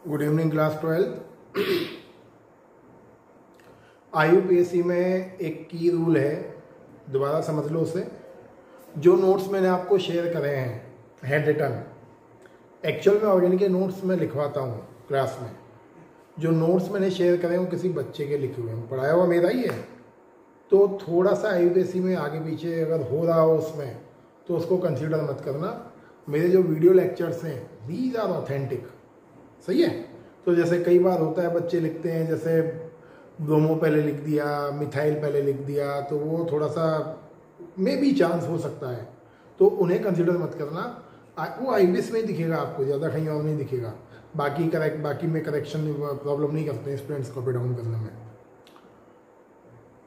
Good evening class 12। IUPAC में एक की रूल है, दोबारा समझ लो उसे। जो नोट्स मैंने आपको शेयर करे हैं हैंड रिटन, एक्चुअल में ऑर्गेनिक के नोट्स में लिखवाता हूँ क्लास में। जो नोट्स मैंने शेयर करे हैं किसी बच्चे के लिखे हुए हैं, पढ़ाया हुआ मेरा ही है। तो थोड़ा सा IUPAC में आगे पीछे अगर हो रहा हो उसमें तो उसको कंसीडर मत करना। मेरे जो वीडियो लेक्चर्स हैं दीज आर ऑथेंटिक, सही है। तो जैसे कई बार होता है बच्चे लिखते हैं, जैसे ब्रोमो पहले लिख दिया, मिथाइल पहले लिख दिया, तो वो थोड़ा सा मे भी चांस हो सकता है, तो उन्हें कंसीडर मत करना। वो IUPAC में ही दिखेगा आपको, ज़्यादा कहीं और नहीं दिखेगा। बाकी में करेक्शन प्रॉब्लम नहीं करते हैं स्टूडेंट्स कॉपी डाउन करने में।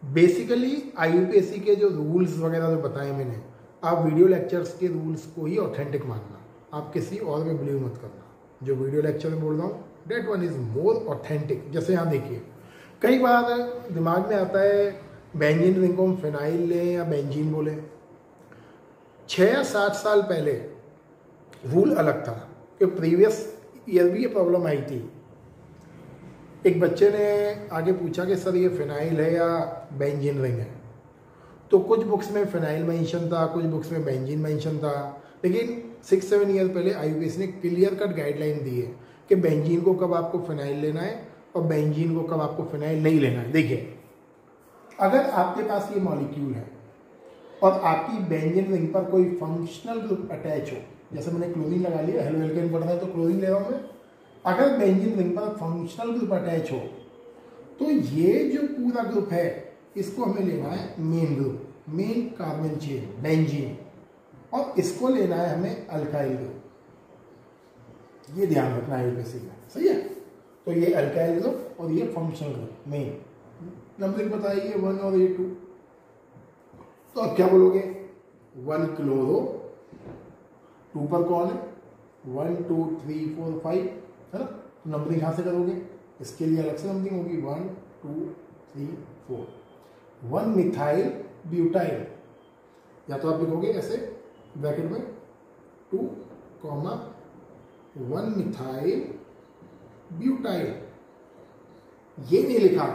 बेसिकली IUPAC के जो रूल्स वगैरह जो बताए मैंने, आप वीडियो लेक्चर्स के रूल्स को ही ऑथेंटिक मानना, आप किसी और में बिलीव मत करना। जो वीडियो लेक्चर में बोल रहा हूँ that one is more authentic. जैसे यहाँ देखिए, कई बार दिमाग में आता है बेंजीन रिंग को हम फिनाइल लें या बेंजीन बोले। 6 या 7 साल पहले रूल अलग था, कि प्रीवियस ईयर भी ये प्रॉब्लम आई थी। एक बच्चे ने आगे पूछा कि सर ये फिनाइल है या बेंजीन रिंग है, तो कुछ बुक्स में फिनाइल मेंशन था, कुछ बुक्स में बेंजीन मेंशन था। लेकिन 6-7 ईयर पहले IUPAC ने क्लियर कट गाइडलाइन दी है कि बेंजीन को कब आपको फिनाइल लेना है और बेंजीन को कब आपको फिनाइल नहीं लेना है। देखिए, अगर आपके पास ये मॉलिक्यूल है और आपकी बेंजीन रिंग पर कोई फंक्शनल ग्रुप अटैच हो, जैसे मैंने क्लोरीन लगा लिया, हेलो एल्केन पढ़ना है तो क्लोरीन ले रहा हूँ मैं। अगर बेंजीन रिंग पर फंक्शनल ग्रुप अटैच हो तो ये जो पूरा ग्रुप है इसको हमें लेना है main group, main carbon chain benzene, और इसको लेना है हमें अल्काइल ग्रुप। ये ध्यान रखना है IUPAC में, सही है। तो ये अल्काइल ग्रुप और ये फंक्शनल ग्रुप मेन। नंबरिंग बताइए 1 और ये 2। तो अब क्या बोलोगे, 1 क्लोरो, 2 पर कौन है, 1 2 3 4 5, है ना। तो नंबरिंग कहाँ से करोगे, इसके लिए अलग से नंबरिंग होगी 1 2 3 4। 1 मिथाइल ब्यूटाइल, या तो आप लिखोगे ऐसे ब्रैकेट में 2, 1 मिथाइल ब्यूटाइल। ये नहीं लिखा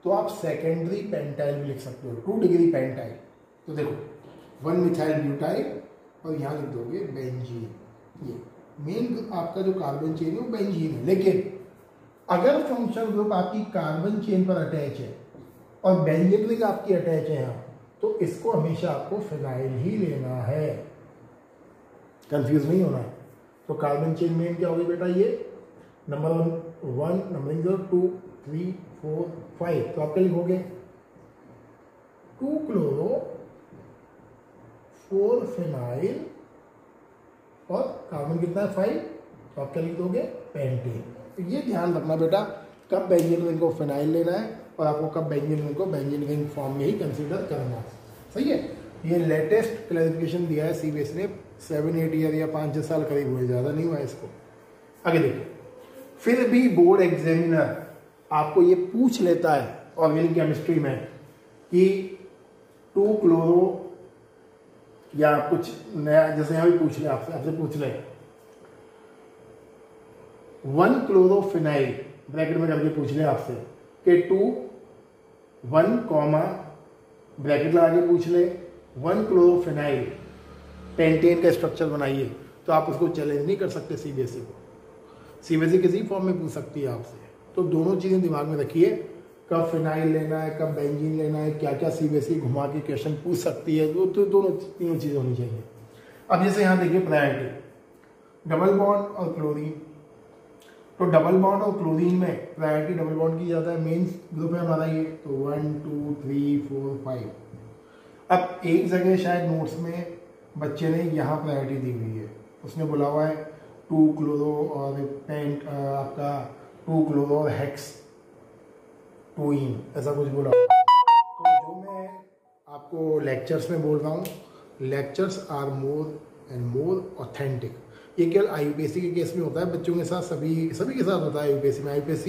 तो आप सेकेंडरी पेंटाइल भी लिख सकते हो, 2 डिग्री पेंटाइल। तो देखो 1 मिथाइल ब्यूटाइल और यहाँ लिख दोगे बेंजीन। ये मेन आपका जो कार्बन चेन है वो बेंजीन है। लेकिन अगर फंक्शनल ग्रुप आपकी कार्बन चेन पर अटैच है और बेंजीन रिंग आपकी अटैच है यहाँ, तो इसको हमेशा आपको फिनाइल ही लेना है, कंफ्यूज नहीं होना है। तो कार्बन चेन मेन क्या होगी बेटा, ये नंबर 1 नंबरिंग 2 3 4 5। तो आप क्या लिखोगे 2 क्लोरो 4 फिनाइल और कार्बन कितना है 5, तो आप क्या लिख दोगे पेंटेन। तो ये ध्यान रखना बेटा, कब बेंजीन रिंग को फिनाइल लेना है और आपको कब बेंजीन रिंग को बेंजीन रिंग फॉर्म में ही कंसीडर करना है, सही है। ये लेटेस्ट क्लैरिफिकेशन दिया है CBSE ने, 7-8 ईयर या 5-6 साल करीब हुए, ज़्यादा नहीं हुआ इसको। आगे देखिए, फिर भी बोर्ड एग्जामिनर आपको ये पूछ लेता है ऑर्गेनिक केमिस्ट्री में कि 2 क्लोरो या कुछ नया, जैसे यहाँ भी पूछ ले, आपसे पूछ ले 1 क्लोरोफिनाइल ब्रैकेट में करके पूछ ले आपसे कि 1 कॉमा ब्रैकेट लगा के पूछ ले 1 क्लोरोफिनाइल पेंटेन का स्ट्रक्चर बनाइए, तो आप उसको चैलेंज नहीं कर सकते CBSE को। CBSE किसी फॉर्म में पूछ सकती है आपसे। तो दोनों चीज़ें दिमाग में रखिए, कब फिनाइल लेना है, कब बेंजीन लेना है, क्या क्या CBSE घुमा के क्वेश्चन पूछ सकती है, तो तीनों चीज़ें होनी चाहिए। अब जैसे यहाँ देखिए प्रायोरिटी डबल बॉन्ड और क्लोरीन, तो डबल बॉन्ड और क्लोरीन में प्रायोरिटी डबल बॉन्ड की जाता है, मेन ग्रुप है हमारा ये। तो 1 2 3 4 5। अब एक जगह शायद नोट्स में बच्चे ने यहाँ प्रायोरिटी दी हुई है, उसने बोला हुआ है 2 क्लोरो और आपका 2 क्लोरो और हेक्स टोइन, ऐसा कुछ बोला। तो जो मैं आपको लेक्चर्स में बोल रहा हूँ, lectures are more and more authentic. ये केवल IUPAC के केस में होता है, बच्चों के साथ सभी के साथ होता है। IUPAC में IUPAC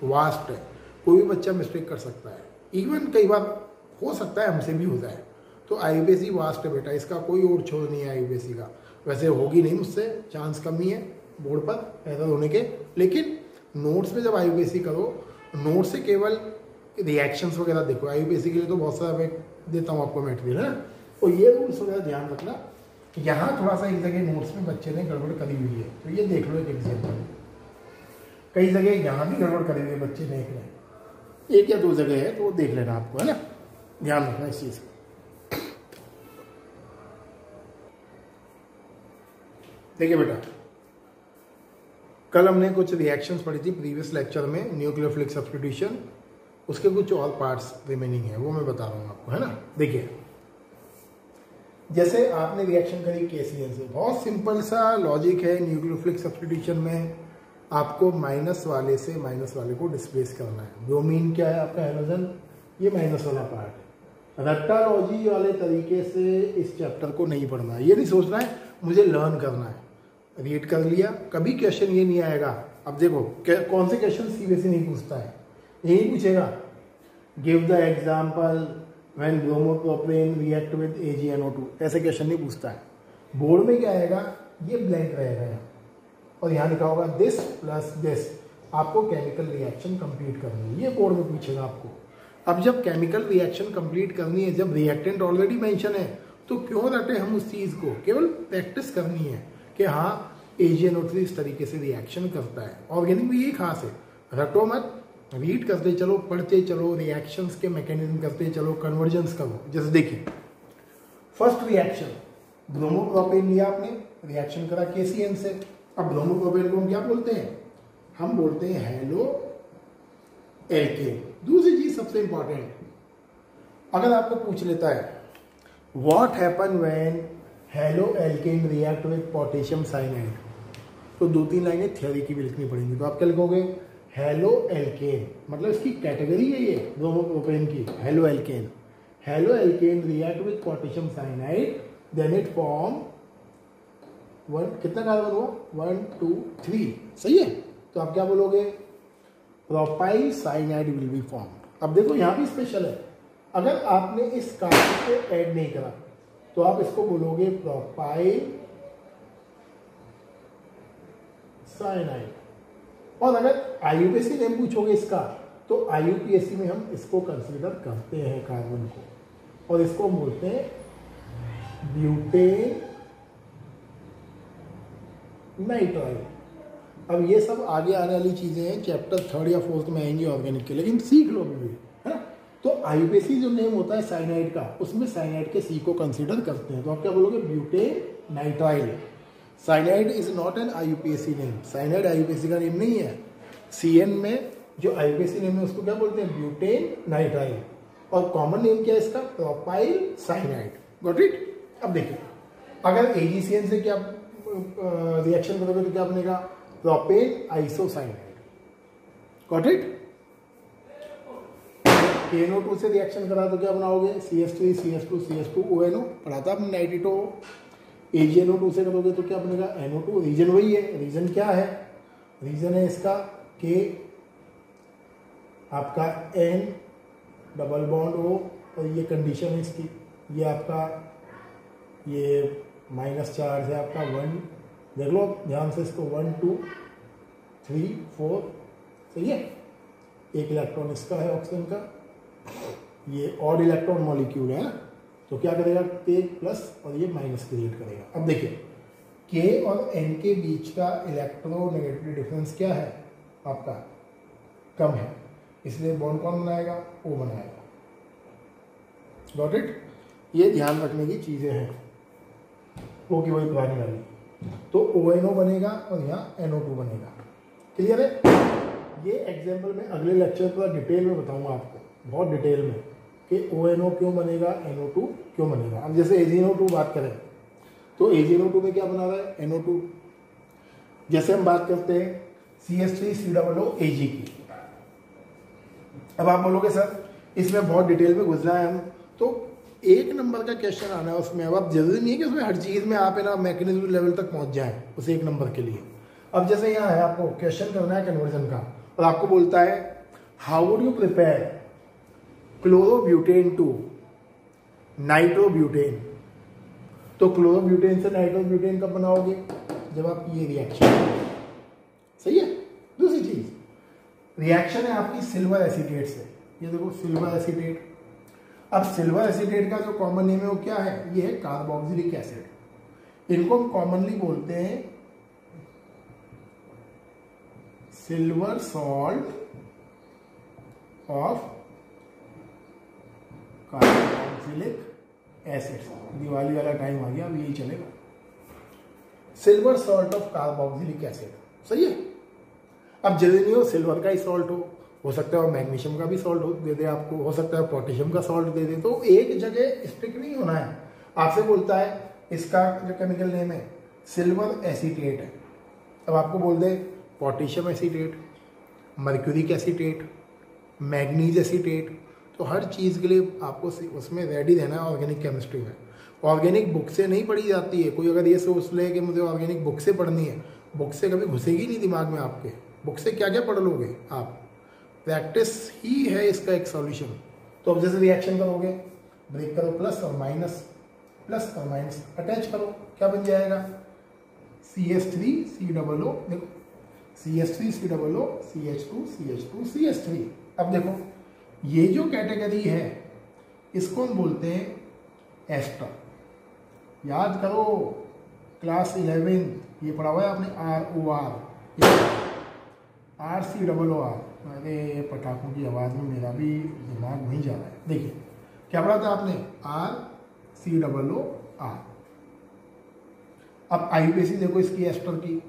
वास्ट है, कोई भी बच्चा मिस्टेक कर सकता है, इवन कई बार हो सकता है हमसे भी हो जाए। तो IUPAC वास्ट है बेटा, इसका कोई और छोर नहीं है IUPAC का। वैसे होगी नहीं मुझसे, चांस कम ही है बोर्ड पर एरर होने के, लेकिन नोट्स में जब IUPAC करो, नोट से केवल रिएक्शंस वगैरह देखो। IUPAC के लिए तो बहुत सारा मैं देता हूँ आपको मटेरियल, है ना। और ये रूल्स वगैरह ध्यान रखना। यहाँ थोड़ा सा एक जगह नोट्स में बच्चे ने गड़बड़ करी हुई है, तो ये देख लो एक एग्जाम्पल। कई जगह यहाँ भी गड़बड़ करी हुई है बच्चे देख रहे हैं, एक या दो जगह है तो वो देख लेना आपको, है ना, ध्यान रखना इस चीज़ को। देखिए बेटा, कल हमने कुछ रिएक्शंस पढ़ी थी प्रीवियस लेक्चर में, न्यूक्लियोफिलिक सब्स्टिट्यूशन, उसके कुछ और पार्ट्स रिमेनिंग है, वो मैं बता रहा हूँ आपको, है ना। देखिए, जैसे आपने रिएक्शन करी KCl से, बहुत सिंपल सा लॉजिक है। न्यूक्लियोफिलिक सब्स्टिट्यूशन में आपको माइनस वाले से माइनस वाले को डिस्प्लेस करना है। ब्रोमीन क्या है आपका हैलोजन, ये माइनस वाला पार्ट है। रेक्टालॉजी वाले तरीके से इस चैप्टर को नहीं पढ़ना है, ये नहीं सोचना है मुझे लर्न करना है। रीड कर लिया, कभी क्वेश्चन ये नहीं आएगा। अब देखो कौन से क्वेश्चन CBSE नहीं पूछता है, यही पूछेगा, give the example when bromopropane react with AgNO2, ऐसे क्वेश्चन नहीं पूछता है। बोर्ड में क्या आएगा, ये ब्लैंक रहेगा और यहाँ लिखा होगा दिस प्लस दिस, आपको केमिकल रिएक्शन कंप्लीट करनी है, ये बोर्ड में पूछेगा आपको। अब जब केमिकल रिएक्शन कंप्लीट करनी है, जब रिएक्टेंट ऑलरेडी मेंशन है, तो क्यों रटे हम उस चीज़ को, केवल प्रैक्टिस करनी है कि हाँ AgNO3 इस तरीके से रिएक्शन करता है। ऑर्गेनिक में यही खास है, रटो मत, रीड करते चलो, पढ़ते चलो, रिएक्शंस के मैकेनिज्म करते चलो, कन्वर्जन्स करो। जैसे देखिए, फर्स्ट रिएक्शन ब्रोमोप्रोपेन लिया आपने, रिएक्शन करा KCl से। अब ब्रोमोप्रोपेन को हम क्या बोलते हैं, हम बोलते हैं हेलो एल्केन। दूसरी चीज सबसे इंपॉर्टेंट, अगर आपको पूछ लेता है what happen when hello alkane react with potassium cyanide, तो 2-3 लाइनें थ्योरी की भी लिखनी पड़ेंगी। तो आप क्या लिखोगे, हेलो एल्केन, मतलब इसकी कैटेगरी है ये ब्रोमोप्रोपेन की, halo alkane. Halo alkane react with potassium cyanide, then it form कितना कार्बन हुआ, 1 2 3, सही है। तो आप क्या बोलोगे, propyl cyanide will be form. अब देखो यहाँ भी स्पेशल है, अगर आपने इस कार्बन को ऐड नहीं करा तो आप इसको बोलोगे प्रोपाइल साइनाइड। और अगर IUPAC नेम पूछोगे इसका, तो IUPAC में हम इसको कंसीडर करते हैं कार्बन को, और इसको बोलते हैं ब्यूटेन नाइट्राइल। अब ये सब आगे आने वाली चीजें हैं, चैप्टर 3rd या 4th में आएंगी ऑर्गेनिक के, लेकिन सीख लो अभी भी, है ना। तो IUPAC जो नेम होता है साइनाइड का, उसमें साइनाइड के C को कंसीडर करते हैं। तो आप क्या बोलोगे, butane nitrile. Cyanide is not an IUPAC name, cyanide IUPAC का नेम नहीं है। CN में जो IUPAC नेम है उसको क्या बोलते हैं, ब्यूटेन नाइट्राइल। और कॉमन नेम क्या है इसका, प्रोपाइल साइनाइड। Got it. अब देखिए, अगर AgCN से क्या रिएक्शन करोगे तो क्या बनेगा, propane isocyanide. Got it. KNO2 से रिएक्शन करा तो क्या बनाओगे, CH3 CH2 CH2 ONO, पढ़ा था आपने नाइट्रेटो। AgNO2 से करोगे तो क्या बनेगा, NO2। रीजन वही है, रीजन क्या है, रीजन है इसका K, आपका N डबल बॉन्ड O, और ये कंडीशन है इसकी, ये आपका ये माइनस चार्ज है आपका 1, देख लो ध्यान से इसको, 1 2 3 4, सही है। एक इलेक्ट्रॉन इसका है ऑक्सीजन का, ये ऑड इलेक्ट्रॉन मॉलिक्यूल है ना, तो क्या करेगा, K प्लस और ये माइनस क्रिएट करेगा। अब देखिए, K और N के बीच का इलेक्ट्रोनेगेटिव डिफरेंस क्या है आपका, कम है, इसलिए बॉन्ड कौन बनाएगा, O बनाएगा। Got it. ये ध्यान रखने की चीजें हैं, O की वही पुरानी वाली, तो ONO बनेगा और यहाँ NO2 बनेगा। क्लियर है। ये एग्जाम्पल में अगले लेक्चर पर डिटेल में बताऊंगा आपको, बहुत डिटेल में, कि ONO क्यों बनेगा, NO2 क्यों बनेगा। अब जैसे AgNO2 बात करें तो AgNO2 में क्या बना रहा है, NO2। जैसे हम बात करते हैं CH3COO Ag की, अब आप बोलोगे सर इसमें बहुत डिटेल में गुजरा है हम, तो 1 नंबर का क्वेश्चन आना है उसमें। अब आप जरूरी नहीं है कि उसमें हर चीज़ में आप है ना मैकेनिज्म लेवल तक पहुंच जाएं उस 1 नंबर के लिए। अब जैसे यहाँ है, आपको क्वेश्चन करना है कन्वर्जन का, और आपको बोलता है how would you prepare chlorobutane to nitrobutane, तो क्लोरोब्यूटेन से नाइट्रोब्यूटेन कब बनाओगे, जब आप ये रिएक्शन, सही है। दूसरी चीज, रिएक्शन है आपकी सिल्वर एसीटेट से। ये देखो सिल्वर एसीटेट। अब सिल्वर एसीटेट का जो कॉमन नेम है वो क्या है? ये है कार्बोक्सिलिक एसिड। इनको हम कॉमनली बोलते हैं silver salt of carboxylic acid. Diwali वाला टाइम आ गया, अब यही चलेगा। Silver salt of carboxylic acid, सही है। अब जरूरी नहीं हो सिल्वर का ही सॉल्ट हो सकता है और मैग्नीशियम का भी सॉल्ट दे दे आपको, हो सकता है पोटेशियम का सॉल्ट दे दे। तो एक जगह स्टिक नहीं होना है। आपसे बोलता है इसका जो केमिकल नेम है सिल्वर एसीटेट है, अब आपको बोल दे potassium acetate, mercuric acetate, manganese acetate, तो हर चीज़ के लिए आपको उसमें रेडी रहना है ऑर्गेनिक केमिस्ट्री में। ऑर्गेनिक बुक से नहीं पढ़ी जाती है। कोई अगर ये सोच ले कि मुझे ऑर्गेनिक बुक से पढ़नी है, बुक से कभी घुसेगी नहीं दिमाग में आपके। बुक से क्या क्या पढ़ लोगे आप? प्रैक्टिस ही है इसका एक सॉल्यूशन। तो अब जैसे रिएक्शन करोगे, ब्रेक करो, प्लस और माइनस अटैच करो, क्या बन जाएगा? CH3COO, देखो CH3COO, CH2 CH3। अब देखो ये जो कैटेगरी है इसको हम बोलते हैं एस्टर। याद करो क्लास 11 ये पढ़ा हुआ है आपने, ROR, RCOOR। अरे पटाखों की आवाज़ में मेरा भी दिमाग नहीं जा रहा है। देखिए क्या पढ़ा था आपने? RCOOR। अब IUPAC देखो इसकी एस्टर की।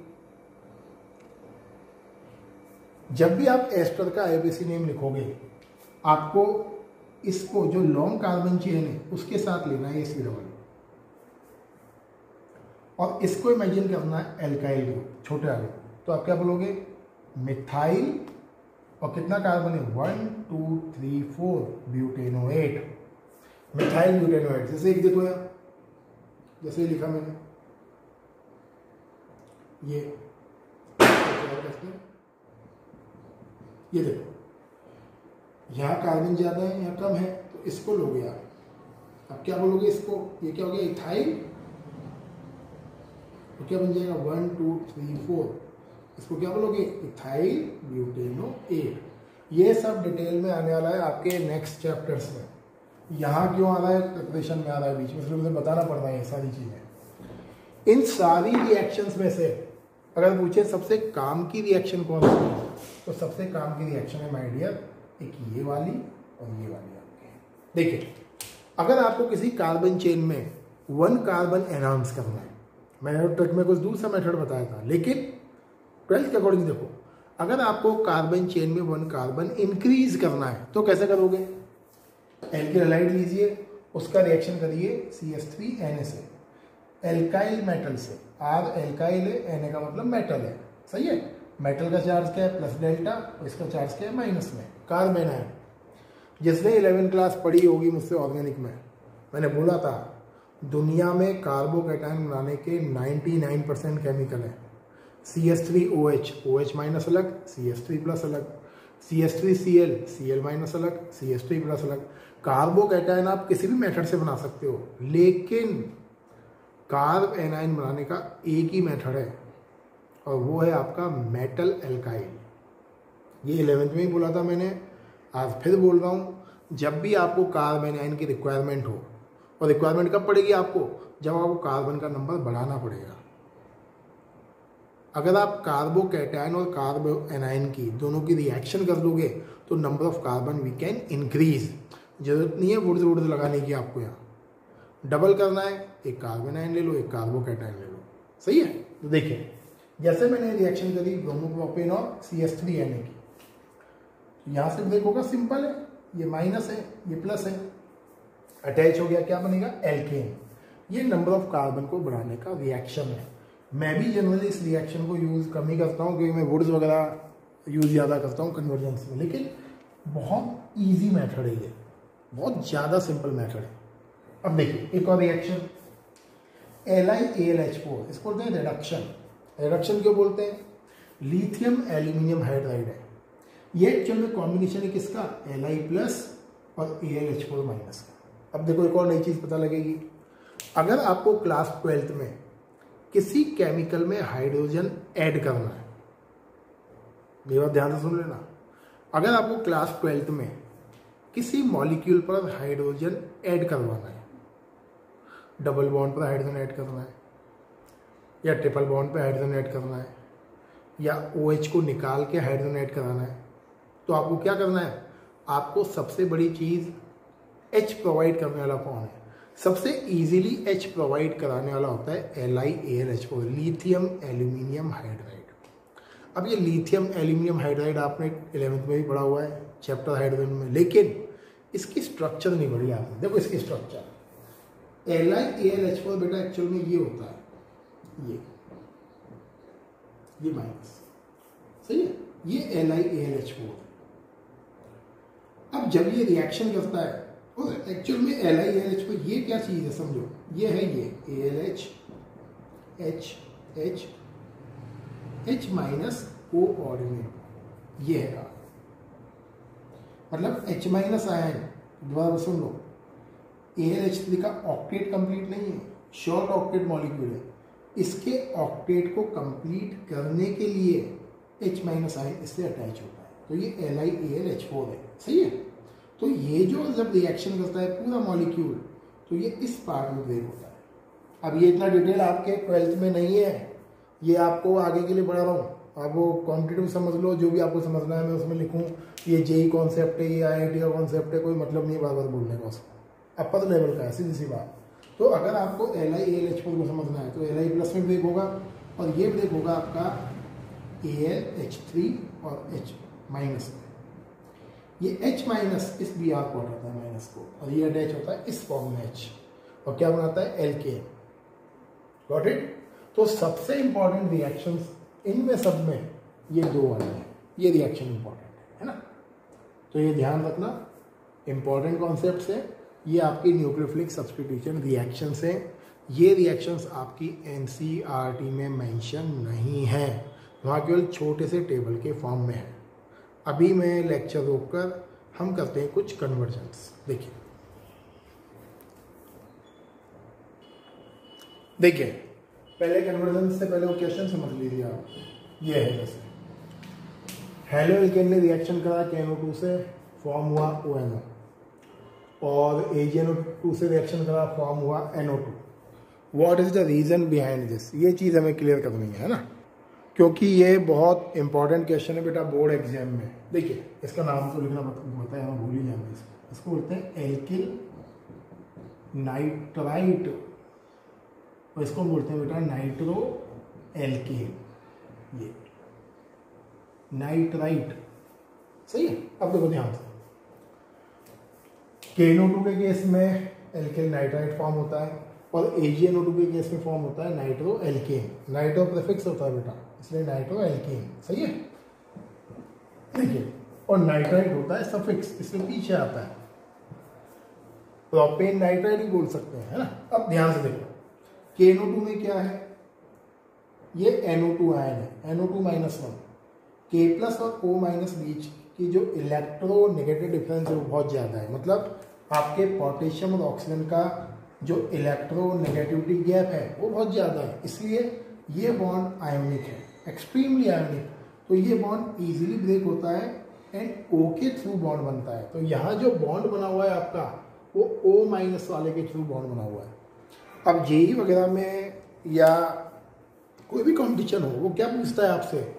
जब भी आप एस्टर का IUPAC नेम लिखोगे आपको इसको जो लॉन्ग कार्बन चेन है उसके साथ लेना है C और इसको इमेजिन करना है एल्काइल ग्रुप, छोटे वाले। तो आप क्या बोलोगे? मिथाइल और कितना कार्बन है? 1 2 3 4 ब्यूटेनोएट, मिथाइल ब्यूटेनोएट। जैसे एक देखो यार, जैसे लिखा मैंने ये देखो यहाँ कार्बन ज़्यादा है यहाँ कम है, तो इसको लोगे आप। अब क्या बोलोगे इसको? ये क्या हो गया? इथाइल। तो क्या बन जाएगा? 1 2 3 4। इसको क्या बोलोगे? इथाइल ब्यूटेनोएट। ये सब डिटेल में आने वाला है आपके नेक्स्ट चैप्टर्स में। यहाँ क्यों आ रहा है? प्रिपरेशन में आ रहा है बीच में, इसलिए मुझे बताना पड़ रहा है ये सारी चीज़ें। इन सारी रिएक्शंस में से अगर पूछे सबसे काम की रिएक्शन कौन सी है, तो सबसे काम की रिएक्शन है माय डियर एक ये वाली और ये वाली आपके। देखिए अगर आपको किसी कार्बन चेन में 1 कार्बन एनहांस करना है, मैंने ट्रिक में कुछ दूसरा मेथड बताया था, लेकिन 12th के अकॉर्डिंग देखो, अगर आपको कार्बन चेन में 1 कार्बन इंक्रीज करना है तो कैसे करोगे? एल्किल हैलाइड लीजिए, उसका रिएक्शन करिए CH3Na से, एल्काइल मेटल से। R एल्काइल है, Na का मतलब मेटल है, सही है। मेटल का चार्ज क्या है? प्लस डेल्टा, और इसका चार्ज क्या है? माइनस में। कार्बन है, जिसने 11th क्लास पढ़ी होगी मुझसे ऑर्गेनिक में, मैंने बोला था दुनिया में कार्बोकैटायन बनाने के 99% केमिकल है। CH3OH, OH माइनस अलग, CH3 प्लस अलग, CH3Cl, Cl माइनस अलग, CH3 प्लस अलग। कार्बोकैटायन आप किसी भी मेथड से बना सकते हो, लेकिन कार्ब एनाइन बनाने का एक ही मेथड है और वो है आपका मेटल एल्काइल। ये 11th में ही बोला था मैंने, आज फिर बोल रहा हूँ। जब भी आपको कार्ब एनाइन की रिक्वायरमेंट हो, और रिक्वायरमेंट कब पड़ेगी आपको? जब आपको कार्बन का नंबर बढ़ाना पड़ेगा। अगर आप कार्बोकैटायन और कार्ब एनाइन की दोनों की रिएक्शन कर दोगे तो number of carbon we can increase. जरूरत नहीं है वुड्स वुड्स लगाने की आपको। यहाँ डबल करना है, एक कार्बन आयन ले लो, एक कार्बोकैटायन ले लो, सही है। तो देखिए जैसे मैंने रिएक्शन करी ब्रोमोप्रोपेन और CH3Na की, तो यहाँ से देखोगा सिंपल है, ये माइनस है ये प्लस है, अटैच हो गया, क्या बनेगा? एल्केन। ये नंबर ऑफ कार्बन को बढ़ाने का रिएक्शन है। मैं भी जनरली इस रिएक्शन को यूज़ कम ही करता हूँ क्योंकि मैं वुड्स वगैरह यूज़ ज़्यादा करता हूँ कन्वर्जेंस में, लेकिन बहुत ईजी मेथड है ये, बहुत ज़्यादा सिंपल मेथड है। अब देखिए एक और रिएक्शन LiAlH4, इसको बोलते हैं रिडक्शन। रिडक्शन क्यों बोलते हैं? लिथियम एल्यूमिनियम हाइड्राइड है ये, एक्चुअल में कॉम्बिनेशन है किसका? Li प्लस और AlH4 माइनस का। अब देखो एक और नई चीज़ पता लगेगी, अगर आपको क्लास 12th में किसी केमिकल में हाइड्रोजन ऐड करना है, मेरा ध्यान से सुन लेना, अगर आपको क्लास 12th में किसी मॉलिक्यूल पर हाइड्रोजन ऐड करवाना है, डबल बॉन्ड पर हाइड्रोजन ऐड करना है या ट्रिपल बॉन्ड पर हाइड्रोजन ऐड करना है या OH को निकाल के हाइड्रोजन ऐड कराना है, तो आपको क्या करना है? आपको सबसे बड़ी चीज़ H प्रोवाइड करने वाला कौन है? सबसे इजीली H प्रोवाइड कराने वाला होता है LiAlH4, लिथियम एल्यूमिनियम हाइड्राइड। अब ये लिथियम एल्यूमिनियम हाइड्राइड आपने 11th में भी पढ़ा हुआ है चैप्टर हाइड्रोजन में, लेकिन इसकी स्ट्रक्चर नहीं पढ़ी आपने। देखो इसकी स्ट्रक्चर LiAlH4 बेटा एक्चुअल में ये होता है, ये माइनस, सही है, ये LiAlH4। अब जब ये रिएक्शन करता है और एक्चुअल में LiAlH4 ये क्या चीज़ है समझो, ये है ये AlH H माइनस कोऑर्डिनेट, ये है मतलब H माइनस आयन। दोबारा सुन लो, AlH3 का ऑक्टेट कंप्लीट नहीं है, शॉर्ट ऑक्टेट मॉलिक्यूल है। इसके ऑक्टेट को कंप्लीट करने के लिए H माइनस आयन इससे अटैच होता है, तो ये LiAlH4 है, सही है। तो ये जो जब रिएक्शन करता है पूरा मॉलिक्यूल, तो ये इस पार्ट में ब्रेक होता है। अब ये इतना डिटेल आपके 12th में नहीं है, ये आपको आगे के लिए बढ़ा रहा हूँ। आप वो कॉम्पिटेटिव समझ लो, जो भी आपको समझना है मैं उसमें लिखूँ, ये JEE कॉन्सेप्ट है, ये IIT का कॉन्सेप्ट है, कोई मतलब नहीं बार बार बोलने का उसको, अपर लेवल का है, सीधी सी बात। तो अगर आपको LiAlH4 को समझना है तो Li प्लस में ब्रेक होगा और ये ब्रेक होगा आपका AlH3 और H माइनस में। ये H माइनस इस Br को हटाता है माइनस को, और ये अटैच होता है इस फॉर्म में H, और क्या बनाता है Alkane। Got it? तो सबसे इंपॉर्टेंट रिएक्शंस इनमें सब में ये दो वाले हैं, ये रिएक्शन इंपॉर्टेंट है ना, तो ये ध्यान रखना, इंपॉर्टेंट कॉन्सेप्ट्स है। ये आपकी न्यूक्लियोफिलिक सब्स्टिट्यूशन रिएक्शंस हैं। ये रिएक्शंस आपकी NCERT में मेंशन नहीं है, वहाँ केवल छोटे से टेबल के फॉर्म में है। अभी मैं लेक्चर रोककर हम करते हैं कुछ कन्वर्जन्स। देखिए पहले कन्वर्जन से पहले वो क्वेश्चन समझ लीजिए आप। ये है जैसे हेलो एल्केन ने रिएक्शन करा KNO2 से, फॉर्म हुआ ONO, और AgNO2 से रिएक्शन करा, फॉर्म हुआ NO2। What is the reason behind this? ये चीज़ हमें क्लियर करनी है ना, क्योंकि ये बहुत इंपॉर्टेंट क्वेश्चन है बेटा बोर्ड एग्जाम में। देखिए इसका नाम तो लिखना पता है, हम भूल ही जाएंगे इसको बोलते हैं एल्किल नाइट्राइट, और इसको बोलते हैं बेटा नाइट्रो एल्केन, ये नाइट्राइट, सही है। अब देखो ध्यान से, KNO2 के केस में एल्किल नाइट्राइट फॉर्म होता है और AgNO2 के केस में फॉर्म होता है नाइट्रो एल्केन। नाइट्रो प्रीफिक्स होता है बेटा, इसलिए नाइट्रो एल्केन, सही है। देखिए, और नाइट्राइट होता है सफिक्स, इसलिए पीछे आता है, प्रोपेन नाइट्राइट ही बोल सकते हैं, है ना। अब ध्यान से देखो, KNO2 में क्या है, ये NO2 आयन है, NO2 -1, K प्लस और O माइनस बीच की जो इलेक्ट्रोनेगेटिव डिफरेंस है वो बहुत ज़्यादा है। मतलब आपके पोटेशियम और ऑक्सीजन का जो इलेक्ट्रोनेगेटिविटी गैप है वो बहुत ज़्यादा है, इसलिए ये बॉन्ड आयोनिक है, एक्सट्रीमली आयोनिक। तो ये बॉन्ड इजीली ब्रेक होता है एंड O के थ्रू बॉन्ड बनता है। तो यहाँ जो बॉन्ड बना हुआ है आपका वो O माइनस वाले के थ्रू बॉन्ड बना हुआ है। अब JEE वगैरह में या कोई भी कॉम्पिटिशन हो, वो क्या पूछता है आपसे,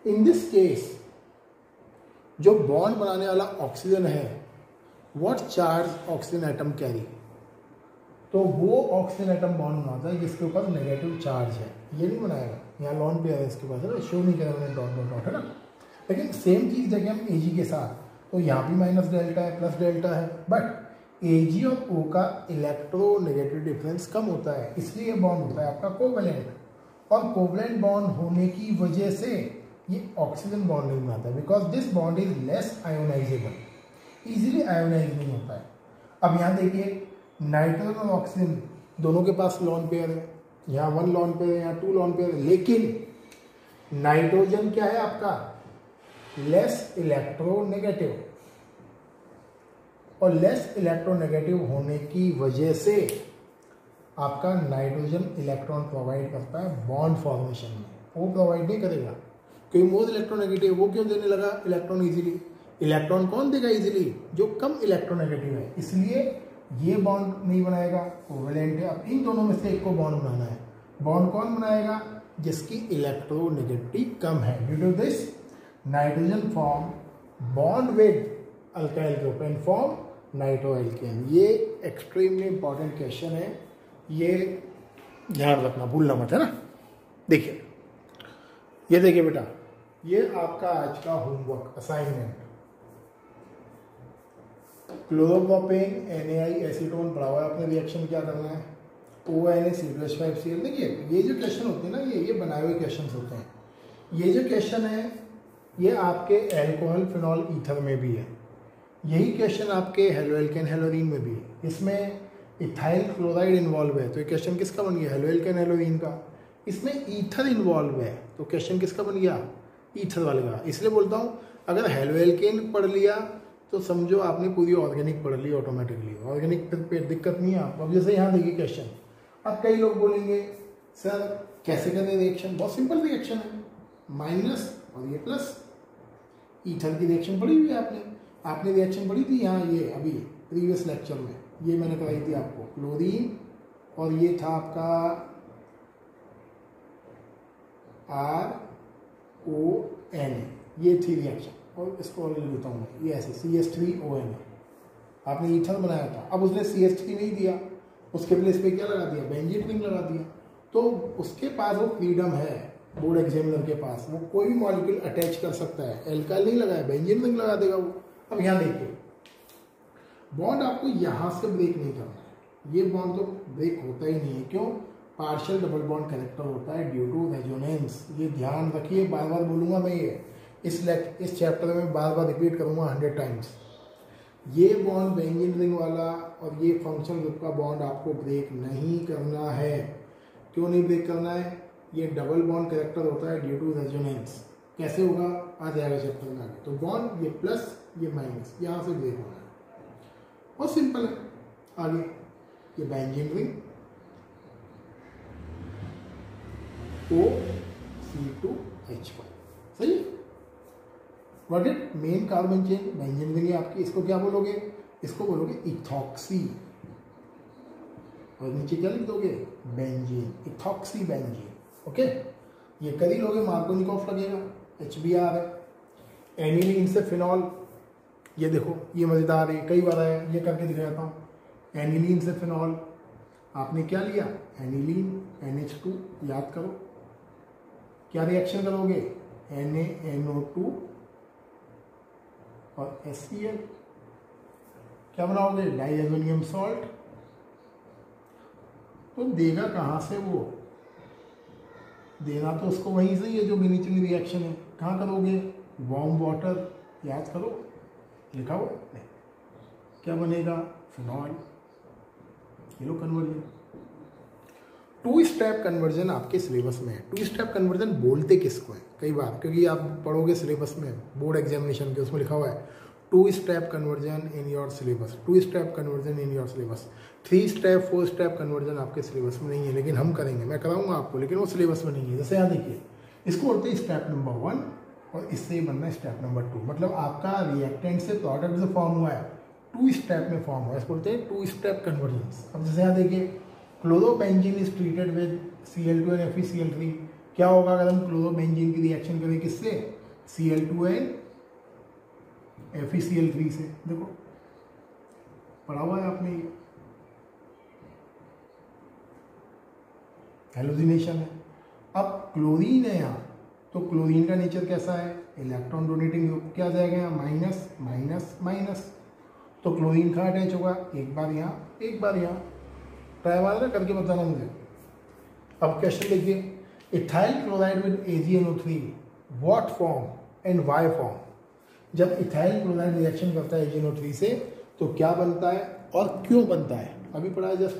इन दिस केस जो बॉन्ड बनाने वाला ऑक्सीजन है, what charge oxygen atom carry, तो वो ऑक्सीजन एटम बॉन्ड बनाता है जिसके ऊपर नेगेटिव चार्ज है। ये नहीं बनाएगा, यहाँ लॉन पेयर है इसके पास, है शो नहीं करेगा मैंने डॉट डॉट डॉट, है ना। लेकिन सेम चीज़ देखें हम Ag के साथ, तो यहाँ भी माइनस डेल्टा है, प्लस डेल्टा है, बट Ag और O का इलेक्ट्रोनेगेटिव डिफरेंस कम होता है, इसलिए बॉन्ड होता है आपका कोवेलेंट। और कोवेलेंट बॉन्ड होने की वजह से ये ऑक्सीजन बॉन्ड नहीं बनाता है, because this bond is less ionisable, easily ionise नहीं होता है। अब यहाँ देखिए, नाइट्रोजन और ऑक्सीजन दोनों के पास लॉन पेयर है, यहाँ 1 लॉन पेयर है, यहाँ 2 लॉन पेयर है, लेकिन नाइट्रोजन क्या है आपका, लेस इलेक्ट्रोनेगेटिव, और लेस इलेक्ट्रोनेगेटिव होने की वजह से आपका नाइट्रोजन इलेक्ट्रॉन प्रोवाइड करता है बॉन्ड फॉर्मेशन में, वो प्रोवाइड नहीं करेगा, कोई मोर इलेक्ट्रोनेगेटिव वो क्यों देने लगा इलेक्ट्रॉन इजीली? इलेक्ट्रॉन कौन देगा इजीली? जो कम इलेक्ट्रोनेगेटिव है, इसलिए ये बॉन्ड नहीं बनाएगा, कोवेलेंट है। अब इन दोनों में से एक को बॉन्ड बनाना है। बॉन्ड कौन बनाएगा? जिसकी इलेक्ट्रोनेगेटिविटी कम है। Due to this nitrogen form bond with alkyl group and form nitroalkane. ये एक्सट्रीमली इंपॉर्टेंट क्वेश्चन है, ये ध्यान रखना, भूलना मत, है ना। देखिए, ये देखिए बेटा, ये आपका आज का homework assignment. Chloropropane NaI acetone पढ़ा हुआ है आपने, रिएक्शन क्या करना है? ONaCH2HCl। देखिए ये जो क्वेश्चन होते हैं ना, ये बनाए हुए क्वेश्चन होते हैं। ये जो क्वेश्चन है ये आपके एल्कोहल फिनॉल ईथर में भी है, यही क्वेश्चन आपके हेलोएल्केन हेलोरीन में भी है। इसमें इथाइल क्लोराइड इन्वॉल्व है, तो ये क्वेश्चन किसका बन गया? हेलोएल्केन हेलोरीन का। इसमें ईथर इन्वॉल्व है, तो क्वेश्चन किसका बन गया? ईथर वाले का। इसलिए बोलता हूँ अगर हेलोएल्केन पढ़ लिया तो समझो आपने पूरी ऑर्गेनिक पढ़ ली ऑटोमेटिकली। ऑर्गेनिक पे दिक्कत नहीं है आपको। अब जैसे यहाँ देखिए क्वेश्चन, अब कई लोग बोलेंगे सर कैसे करें रिएक्शन? बहुत सिंपल रिएक्शन है, माइनस और ये प्लस। ईथर की रिएक्शन पढ़ी हुई है आपने रिएक्शन पढ़ी थी यहाँ, ये अभी प्रीवियस लेक्चर में ये मैंने कराई थी आपको। क्लोरीन और ये था आपका RON, ये थी रिएक्शन। और इसको और लेता हूँ मैं, ये ऐसे CH3ON आपने ईथर बनाया था। अब उसने CH3 नहीं दिया, उसके प्लेस पे क्या लगा दिया? बेंजीन रिंग लगा दिया। तो उसके पास वो फ्रीडम है, बोर्ड एग्जामिनर के पास, वो कोई भी मॉलिक्यूल अटैच कर सकता है। एल्काइल नहीं लगाया, बेंजीन रिंग लगा देगा वो। अब यहाँ देखिए, बॉन्ड आपको यहाँ से ब्रेक नहीं करना है, ये बॉन्ड तो ब्रेक होता ही नहीं है। क्यों? पार्शियल डबल बॉन्ड करेक्टर होता है ड्यू टू रेजोनेंस। ये ध्यान रखिए, बार बार बोलूंगा मैं, ये इस चैप्टर में बार बार रिपीट करूंगा 100 टाइम्स। ये बॉन्ड बेंजीन रिंग वाला और ये फंक्शनल ग्रुप का बॉन्ड आपको ब्रेक नहीं करना है। क्यों नहीं ब्रेक करना है? ये डबल बॉन्ड करेक्टर होता है ड्यू टू रेजोनेंस। कैसे होगा? आ जाएगा चैप्टर में आगे। तो बॉन्ड ये प्लस ये माइनस, यहाँ से ब्रेक होना है। बहुत सिंपल है। आगे ये बेंजीन रिंग O(C2H5), सही है। What it main carbon chain benzene ring है आपकी। इसको क्या बोलोगे? इसको बोलोगे इथॉक्सी, और नीचे क्या लिख दोगे? Benzene, ethoxy benzene. ओके, ये कभी लोगे मार्कोनिकॉफ लगेगा, HBr है। एनिलीन से फिनॉल, ये देखो ये मजेदार है, कई बार आया, ये करके दिखाता हूँ। एनिलीन से फिनॉल आपने क्या लिया? एनिलीन NH2, याद करो क्या रिएक्शन करोगे? NaNO2 और HCl, क्या बनाओगे? डाइएमोनियम सॉल्ट। तो देगा कहाँ से वो? देना तो उसको वहीं से ही है जो नीचे रिएक्शन है। कहाँ करोगे? वार्म वाटर, याद करो, लिखा हुआ है। क्या बनेगा? फिनॉल। ये लो कन्वर्जन, 2 स्टेप कन्वर्जन आपके सिलेबस में है। 2 स्टेप कन्वर्जन बोलते किसको है कई बार, क्योंकि आप पढ़ोगे सिलेबस में बोर्ड एग्जामिनेशन के, उसमें लिखा हुआ है 2 step conversion in your syllabus, 2 step conversion in your syllabus. 3 step 4 step conversion आपके सिलेबस में नहीं है, लेकिन हम करेंगे, मैं कराऊंगा आपको, लेकिन वो सिलेबस में नहीं है। जैसे यहाँ देखिए, इसको बोलते हैं स्टेप नंबर 1 और इससे बनना है स्टेप नंबर 2। मतलब आपका रिएक्टेंट से प्रोडक्ट जो फॉर्म हुआ है 2 स्टेप में फॉर्म हुआ है, इसको बोलते हैं 2 स्टेप कन्वर्जन। अब जैसे यहाँ देखिए, chlorobenzene is treated with Cl2 and FeCl3। क्या होगा अगर हम क्लोरोबेंजीन की रिएक्शन करें किससे? Cl2 एंड FeCl3 से। देखो पढ़ा हुआ है आपने, ये हेलोजिनेशन है। अब क्लोरीन है यहाँ, तो क्लोरीन का नेचर कैसा है? Electron donating group. क्या आ जाएगा यहाँ? Minus minus minus. तो क्लोरीन कहाँ अटैच होगा? एक बार यहाँ, एक बार यहाँ। ट्राई मार करके बताना मुझे। अब क्वेश्चन देखिए, ethyl chloride with AgNO3 what form and why form. जब इथाइल क्लोराइड रिएक्शन करता है AgNO3 से तो क्या बनता है और क्यों बनता है? अभी पढ़ा है जस्ट।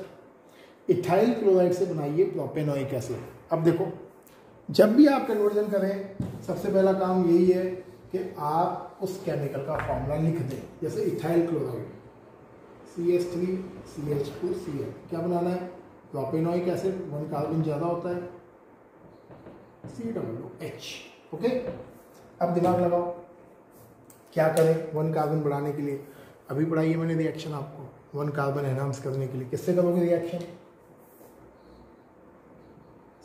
इथाइल क्लोराइड से बनाइए प्रोपेनोइक एसिड। अब देखो, जब भी आप कन्वर्जन करें सबसे पहला काम यही है कि आप उस केमिकल का फॉर्मूला लिख दें। जैसे ethyl chloride CH3 CH2 Cl, क्या बनाना है? प्रोपेनोइक एसिड, 1 कार्बन ज़्यादा होता है, COOH। ओके, अब दिमाग लगाओ क्या करें 1 कार्बन बढ़ाने के लिए। अभी पढ़ाई मैंने रिएक्शन आपको 1 कार्बन एनहांस करने के लिए। किससे करोगे रिएक्शन?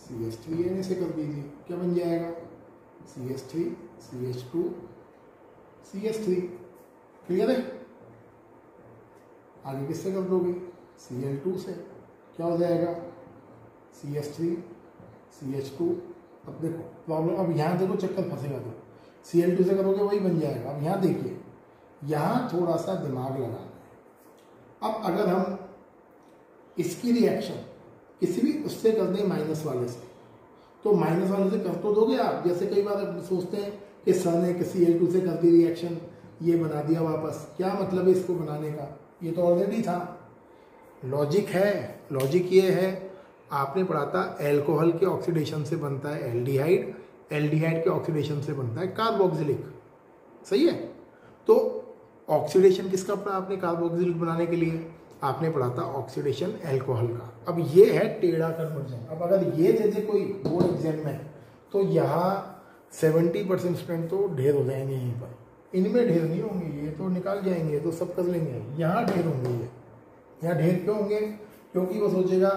CH3 से कर दीजिए, क्या बन जाएगा? CH3 CH2 CH3। क्लियर है? आगे किससे कर दोगे? Cl2 से, क्या हो जाएगा? CH3 CH2। अब देखो प्रॉब्लम, अब यहाँ देखो चक्कर फंसेगा तो Cl2 से करोगे वही बन जाएगा। अब यहाँ देखिए, यहाँ थोड़ा सा दिमाग लगाना है। अब अगर हम इसकी रिएक्शन किसी भी उससे कर दें माइनस वाले से, तो माइनस वाले से कर तो दोगे आप। जैसे कई बार आप सोचते हैं कि सर ने Cl2 से कर दी रिएक्शन, ये बना दिया वापस, क्या मतलब है इसको बनाने का? ये तो ऑलरेडी था। लॉजिक है, लॉजिक ये है, आपने पढ़ा था एल्कोहल के ऑक्सीडेशन से बनता है एल्डिहाइड, एल्डिहाइड के ऑक्सीडेशन से बनता है कार्बोक्सिलिक। सही है? तो ऑक्सीडेशन किसका पढ़ा आपने कार्बोक्सिलिक बनाने के लिए? आपने पढ़ा था ऑक्सीडेशन एल्कोहल का। अब ये है टेढ़ा कन्वर्जन। अब अगर ये दे दे कोई बोर्ड एग्जाम में, तो यहाँ 70% स्टूडेंट तो ढेर हो जाएंगे यहीं पर। इनमें ढेर नहीं होंगे, ये तो निकाल जाएंगे, तो सब कर लेंगे। यहाँ ढेर होंगे, ये यहाँ ढेर क्यों होंगे? क्योंकि वो सोचेगा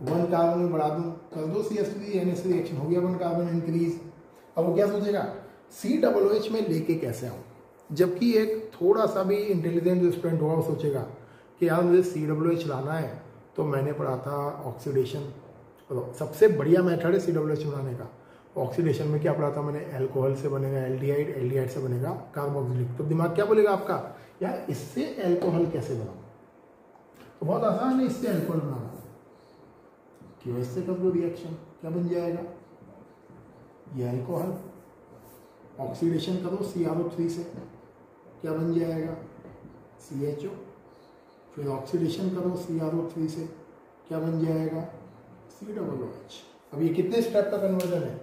1 कार्बन में बढ़ा दूँ, कर दो CH3 NH रिएक्शन, हो गया 1 कार्बन इंक्रीज। अब वो क्या सोचेगा? COOH में लेके कैसे आऊँ? जबकि एक थोड़ा सा भी इंटेलिजेंट स्टूडेंट होगा वो सोचेगा कि यार मुझे COOH लाना है, तो मैंने पढ़ा था ऑक्सीडेशन, सबसे बढ़िया मेथड है COOH बनाने का। ऑक्सीडेशन में क्या पढ़ा था मैंने? एल्कोहल से बनेगा एल्डिहाइड, एल्डिहाइड से बनेगा कार्बोक्सिलिक। तो दिमाग क्या बोलेगा आपका? यार इससे एल्कोहल कैसे बनाऊं? तो बहुत आसान है इससे एल्कोहल बनाना। क्यों? इससे कर दो रिएक्शन, क्या बन जाएगा? ये एल्कोहल। ऑक्सीडेशन करो CrO3 से, क्या बन जाएगा? CHO। फिर ऑक्सीडेशन करो CrO3 से, क्या बन जाएगा? COOH। अब ये कितने स्टेप का कन्वर्जन है?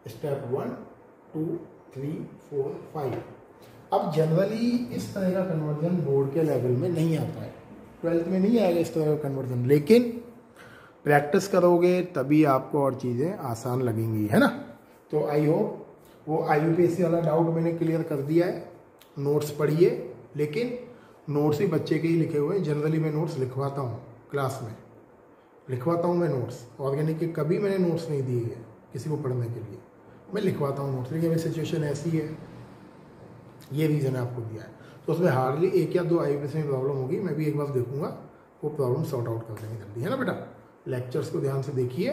स्टेप 1 2 3 4 5। अब जनरली इस तरह का कन्वर्जन बोर्ड के लेवल में नहीं आता है, 12th में नहीं आएगा इस तरह का कन्वर्जन, लेकिन प्रैक्टिस करोगे तभी आपको और चीज़ें आसान लगेंगी, है ना। तो आई होप वो IUPAC वाला डाउट मैंने क्लियर कर दिया है। नोट्स पढ़िए, लेकिन नोट्स ही बच्चे के ही लिखे हुए हैं। जनरली मैं नोट्स लिखवाता हूँ, क्लास में लिखवाता हूँ मैं नोट्स। ऑर्गेनिक के कभी मैंने नोट्स नहीं दिए है किसी को पढ़ने के लिए, मैं लिखवाता हूँ नोट्स। लेकिन अभी सिचुएशन ऐसी है, ये रीज़न आपको दिया है, तो उसमें हार्डली 1 या 2 IUPAC में प्रॉब्लम होगी। मैं भी एक बार देखूंगा, वो प्रॉब्लम सॉर्ट आउट कर देंगे जल्दी, है ना बेटा। लेक्चर्स को ध्यान से देखिए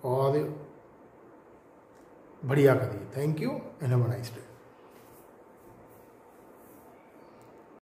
और बढ़िया करिए। Thank you and have a nice day.